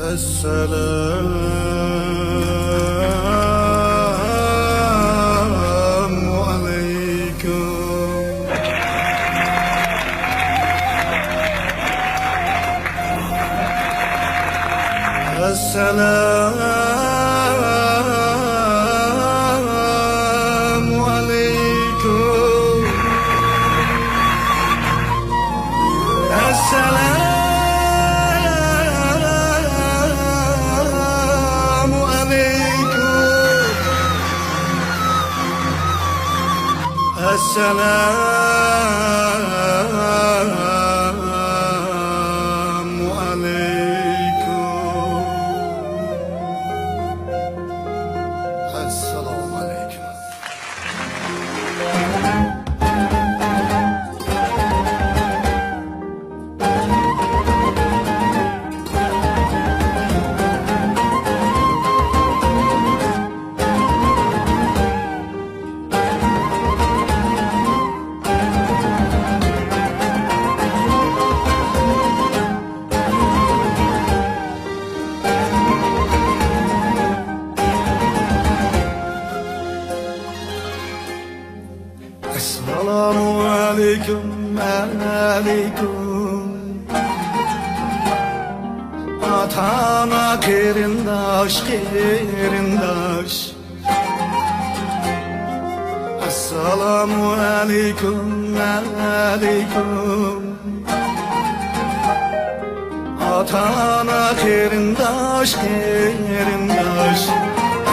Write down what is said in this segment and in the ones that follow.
السلام عليكم. السلام عليكم. السلام عليكم. السلام عليكم. السلام عليكم. Esselamu aleyküm, aleyküm. Atana kerindaş, kerindaş. Esselamu aleyküm, aleyküm. Atana kerindaş, kerindaş.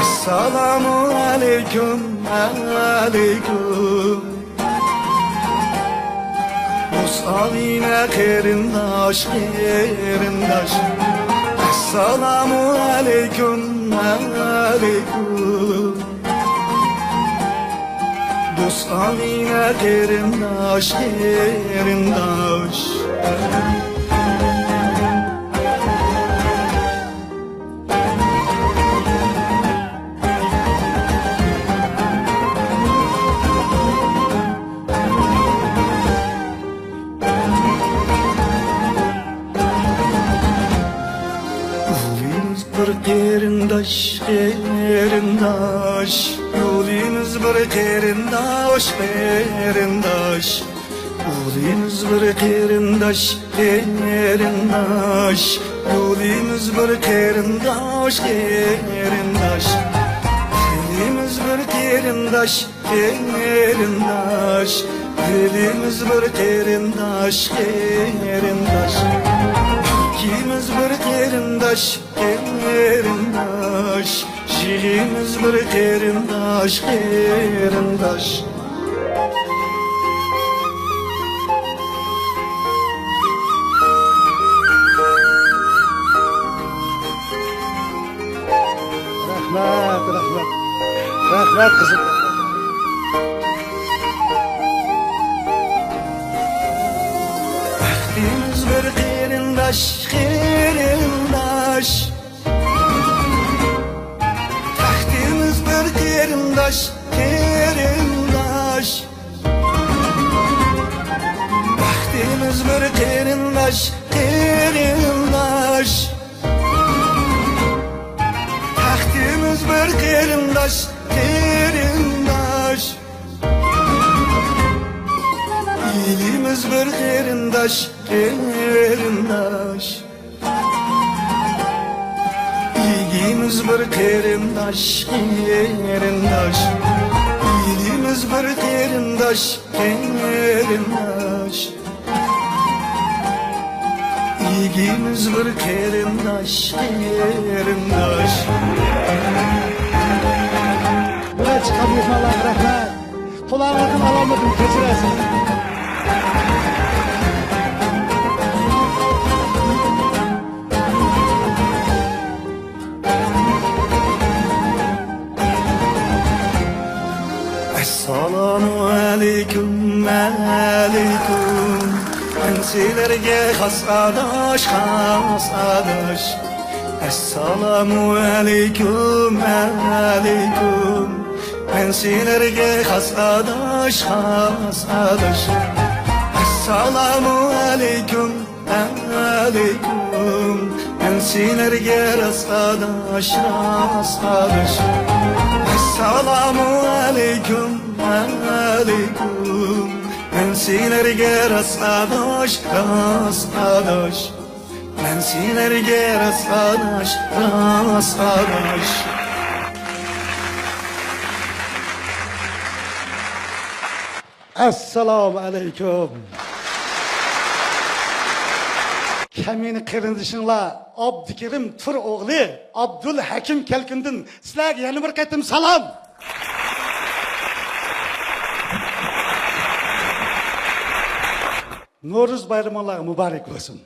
Esselamu aleyküm, aleyküm. Musavine kerindaş, kerindaş. Esselamu aleyküm, aleyküm. Musavine kerindaş, kerindaş. Kerindaş, kerindaş. Yolumuz bir kerindaş, kerindaş. Yolumuz bir kerindaş, kerindaş. Yolumuz bir kerindaş, kerindaş. Yolumuz bir kerindaş, kerindaş. Yolumuz bir kerindaş, kerindaş. İkimiz bir kerindaş, kerindaş. Şiirimiz bir kerindaş, kerindaş. Rahmet, rahmet. Rahmet kızım. İkimiz bir kerindaş, kerindaş. Tahtimiz bir kerindaş, kerindaş. Tahtimiz bir kerindaş, kerindaş. Tahtimiz bir kerindaş, kerindaş. İlimiz bir kerindaş, kerindaş. İlimiz bir kerindaş, kerindaş. İlimiz bir kerindaş, kerindaş. İlimiz bir kerindaş, kerindaş. Buraya çıkamıyorsun Allah rahmet. Kulağınızın alamadım, keçiresin. Esselamu aleyküm, aleyküm. Ensilerge has adaş, has adaş. Esselamu aleyküm, aleyküm. Ensilerge has adaş, has adaş. Esselamu aleyküm, aleyküm. sizlerge rastlaş rastlaş. Esselamu aleyküm aleyküm. Ben sizlerge rastlaş rastlaş. Ben sizlerge rastlaş rastlaş. Assalomu alaykum. Kamini qirindishinglar Abdukerim Tur o'g'li Abdul Hakim Kelkindin sizlarga yana bir qatim salom. Nuruz bayraminglar muborak bo'lsin.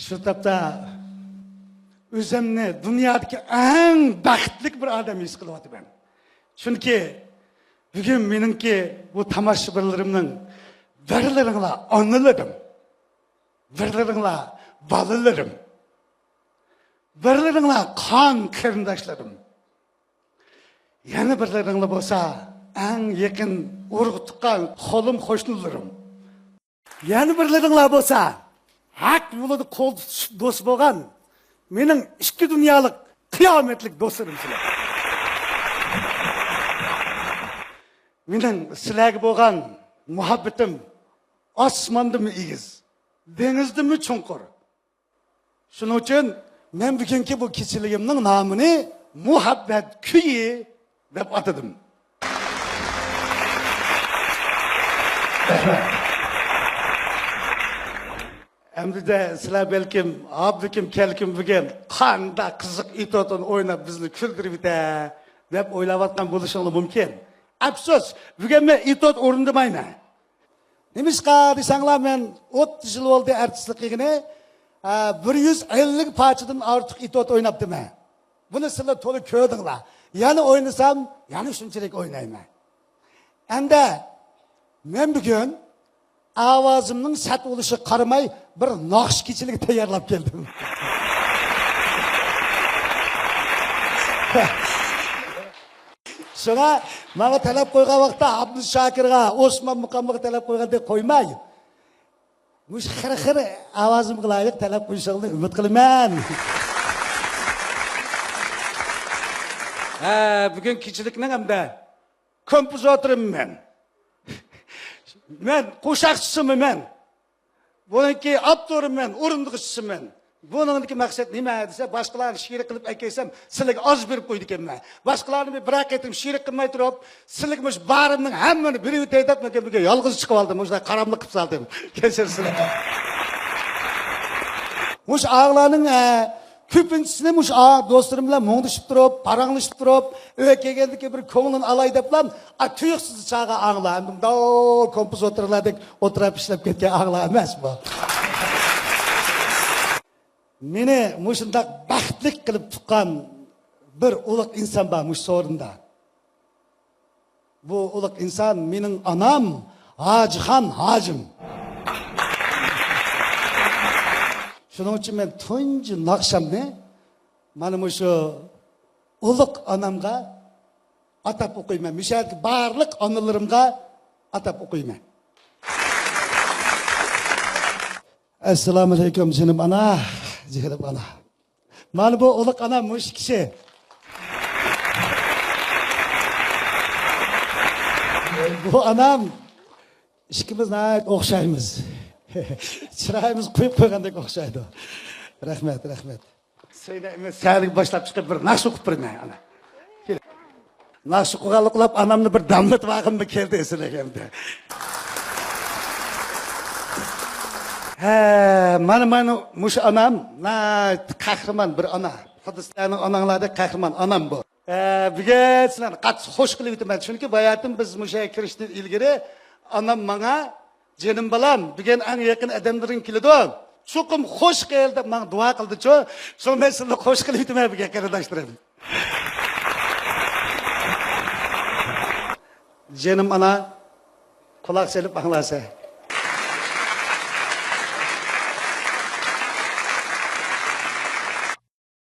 Shu tapda o'zimni dunyodagi eng baxtli bir odam his qilyapman. Chunki bugun meningki bu tomoshabinlarimning birlaringlar onalarim, birlaringlar bolalarim, birlaringlar qon qarindoshlarim. Yana birlaringlar bo'lsa eng yaqin urug' tuqqan qo'lim qo'shnilarim. Yana birlaringlar bo'lsa haq yo'lida qo'l tutishib do'st bo'lgan mening ikki dunyolik qiyomatlik do'stlarim sizlar. Mening sizlarga bo'lgan muhabbatim osmondami egiz, dengizdami chunqur. Shuning uchun men bugungi bu kechiligimning nomini muhabbat kuyi deb atadim. Endi sizlar balkim Abdukim Kelkin bugun qanda qiziq ito'tin o'ynab bizni kuldirib edi deb o'ylayotgan bo'lishinglar mumkin. Afsus, bugun men itot o'rindamayman. Nimishqa desanglar men 30 yil bo'ldi artistlik qilgani, 150 parchadan ortiq itot o'ynabdiman. Buni sizlar to'liq ko'rdinglar. Yana o'ynasam, yana shunchalik o'ynayman. Endi men bugun ovozimning sat bo'lishi qaramay bir naqsh kechilik tayyorlab keldim. Shuna menga talab qo'ygan vaqtda Abdul Shakirga, Osmon Muqammaga talab qo'ygandek qo'ymay. Mush xir-xir ovozimga loyiq talab qo'yishingni umid qilaman. Bugun kechilikning hamda kompozitorman. Men qo'shiqchisiman. Buniki avtorman, o'rindiqchisiman. Buningdagi maqsad nima desa, boshqalarni she'r qilib aytsam, sizlarga oz berib qo'ydi ekanman. Boshqalarni bir aytdim, she'r qilmay turib, sizlarga mush barimning hammani birib aytayotgan bugun yolg'iz chiqib oldim. Mushlar qaramlik qilib saldim. Kechirsizlar. Mush ağlarning ko'pinchisini mush do'stlarim bilan mo'ngdishib turib, paranglashib turib, uy kelgandiki bir ko'ngilni alay deblam, tuyuqsiz chaga angladim. Do kompozitorlardek o'tirib ishlab ketgan anglar emas bu. Meni mushundaq baxtli qilib tuqqan bir ulug' inson bor mush o'rinda. Bu ulug' inson mening onam Hojixon Hojim. Shuning uchun men tunji naqshamni mana shu ulug' onamga atab o'qiyman. Mishalki barliq onalarimga atab o'qiyman. Assalomu alaykum jinim ana, jinim ana. Mana bu ulug' onam mush kishi. Bu onam ikkimiz o'xshaymiz. Chiroyimiz qo'yib qo'ygandek o'xshaydi. Rahmat, rahmat. Saylik boshlab chiqib bir naqsh o'qib beraman ana. Naqsh o'qib onamni bir damlat vaqtimda keldi esimga. Mana mush onam qahramon bir ona. Hindistonning onanglarda qahramon onam bu. Bugun sizlarni qattiq xush qilib o'taman. Chunki bayatim biz musha kirishdan ilgari onam menga Jenim balam, bugün en yakın adamların kilidi. Çokum hoş geldi, bana dua kıldı çoğu. Sonra ben sizinle hoş kılıp ben bugün kardeşlerim. Jenim ana, kulak selip anlasa.